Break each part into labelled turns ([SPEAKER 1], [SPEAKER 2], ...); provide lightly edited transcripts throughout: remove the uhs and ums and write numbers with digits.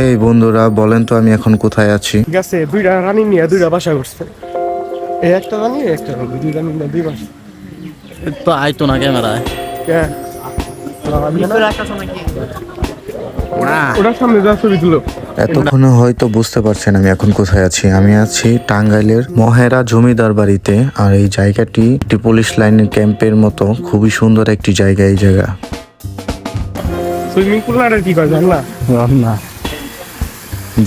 [SPEAKER 1] এই বন্ধুরা বলেন তো আমি এখন কোথায় আছি?
[SPEAKER 2] গেছে দুইটা রানী নিয়ে দুইটা বাসা করছে। এই একটা রানী একটা রানী দুই রানী নিয়ে দুই বাসা।
[SPEAKER 3] তো আইতো না ক্যামেরায়।
[SPEAKER 2] হ্যাঁ
[SPEAKER 3] না
[SPEAKER 2] ওটার সামনে যা ছবি তুলো।
[SPEAKER 1] এতক্ষণে হয়তো বুঝতে পারছেন আমি এখন কোথায় আছি। আমি আছি টাঙ্গাইলের মহেরা জমিদার বাড়িতে। আর এই জায়গাটি একটি পুলিশ লাইনের ক্যাম্পের মতো খুবই সুন্দর একটি জায়গা। এই জায়গা
[SPEAKER 2] সুইমিং পুল আর কি করে জানলা
[SPEAKER 3] না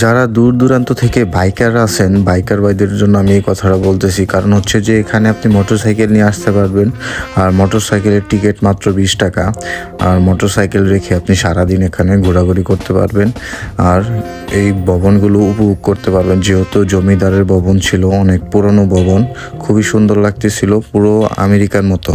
[SPEAKER 1] যারা দূর দূরান্ত থেকে বাইকার আছেন, বাইকার ভাইদের জন্য আমি এই কথাটা বলতেছি। কারণ হচ্ছে যে এখানে আপনি মোটরসাইকেল নিয়ে আসতে পারবেন। আর মোটরসাইকেলের টিকিট মাত্র 20 টাকা। আর মোটরসাইকেল রেখে আপনি সারাদিন এখানে ঘোরাঘুরি করতে পারবেন। আর এই ভবনগুলো উপভোগ করতে পারবেন। যেহেতু জমিদারের ভবন ছিল, অনেক পুরনো ভবন, খুবই সুন্দর লাগতেছিল, পুরো আমেরিকার মতো।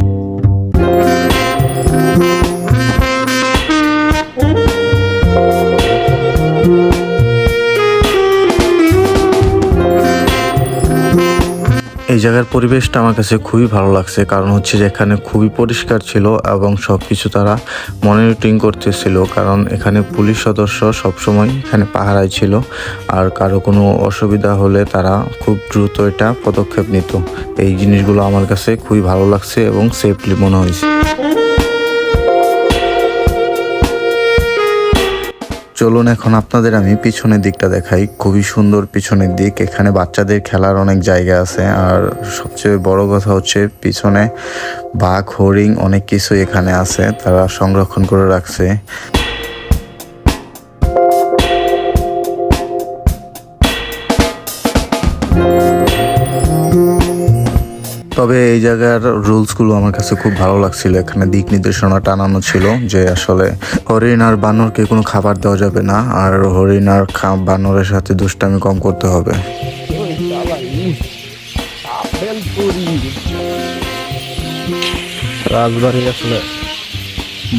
[SPEAKER 1] এই জায়গার পরিবেশটা আমার কাছে খুবই ভালো লাগছে। কারণ হচ্ছে যে এখানে খুবই পরিষ্কার ছিল এবং সব কিছু তারা মনিটরিং করতেছিল। কারণ এখানে পুলিশ সদস্য সবসময় এখানে পাহারায় ছিল। আর কারো কোনো অসুবিধা হলে তারা খুব দ্রুত এটা পদক্ষেপ নিত। এই জিনিসগুলো আমার কাছে খুবই ভালো লাগছে এবং সেফলি মনে হয়েছে। চলুন এখন আপনাদের আমি পিছনের দিকটা দেখাই। খুবই সুন্দর পিছনের দিক। এখানে বাচ্চাদের খেলার অনেক জায়গা আছে। আর সবচেয়ে বড় কথা হচ্ছে পিছনে বাঘ, হরিণ অনেক কিছু এখানে আছে, তারা সংরক্ষণ করে রাখছে। তবে এই জায়গার রুলসগুলো আমার কাছে খুব ভালো লাগছিল। এখানে দিক নির্দেশনা টানানো ছিল যে আসলে হরিণ আর বানরকে কোনো খাবার দেওয়া যাবে না। আর হরিণ আর বানরের সাথে দুষ্টামি কম করতে হবে।
[SPEAKER 3] রাজবাড়ি আসলে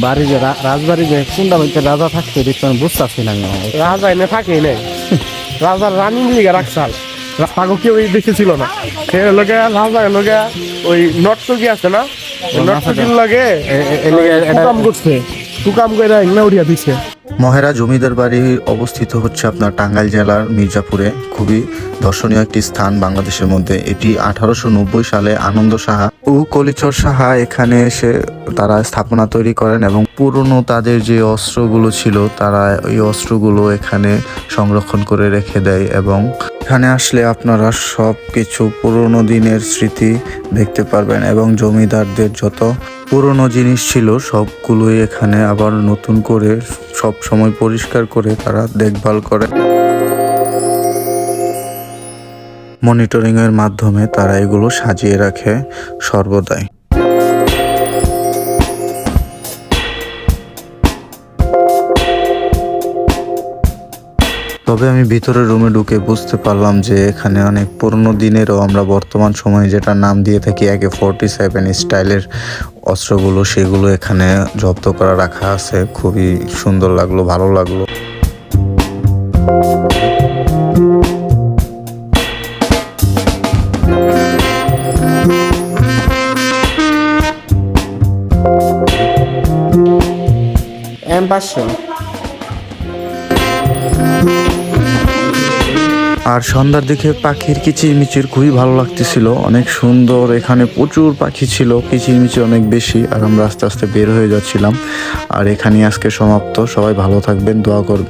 [SPEAKER 3] বাড়ি যে রাজবাড়ি যে কোনটা বলতে রাজা থাকতে দেখতে আমি বুঝতে পারছি না।
[SPEAKER 2] রাজা এনে থাকে নাই, রাজার রানী লিগা রাখছাল পাগো কেউ দেখেছিল না। সে লোকে রাজা লোকে ওই নর্তকী আছে না, নর্তকীর লাগে কাম করছে, কাম করে এগুলা উড়িয়া দিচ্ছে।
[SPEAKER 1] মহেরা জমিদার বাড়ি অবস্থিত হচ্ছে আপনার টাঙ্গাইল জেলার মির্জাপুরে। খুবই দর্শনীয় একটি স্থান বাংলাদেশের মধ্যে। এটি 1890 সালে আনন্দ সাহা ও কলিচর সাহা এখানে এসে তারা স্থাপনা তৈরি করেন এবং পুরনো তাদের যে অস্ত্রগুলো ছিল তারা এই অস্ত্রগুলো এখানে সংরক্ষণ করে রেখে দেয়। এবং এখানে আসলে আপনারা সব কিছু পুরনো দিনের স্মৃতি দেখতে পারবেন এবং জমিদারদের যত পুরনো জিনিস ছিল সবগুলোই এখানে আবার নতুন করে সব সময় পরিষ্কার করে তারা দেখভাল করে। মনিটরিং এর মাধ্যমে তারা এগুলো সাজিয়ে রাখে সর্বদাই। তবে আমি ভিতরের রুমে ঢুকে বুঝতে পারলাম যে এখানে অনেক পুরনো দিনেরও আমরা বর্তমান সময়ে যেটা নাম দিয়ে থাকি AK-47 স্টাইলের অস্ত্রগুলো, সেগুলো এখানে জব্দ করা রাখা আছে। খুবই সুন্দর লাগলো, ভালো লাগলো। আর সন্ধ্যার দিকে পাখির কিচিরমিচির খুবই ভালো লাগতেছিল, অনেক সুন্দর। এখানে প্রচুর পাখি ছিল, কিচিরমিচির অনেক বেশি। আর আমরা আস্তে আস্তে বের হয়ে যাচ্ছিলাম। আর এখানেই আজকে সমাপ্ত। সবাই ভালো থাকবেন, দোয়া করবেন।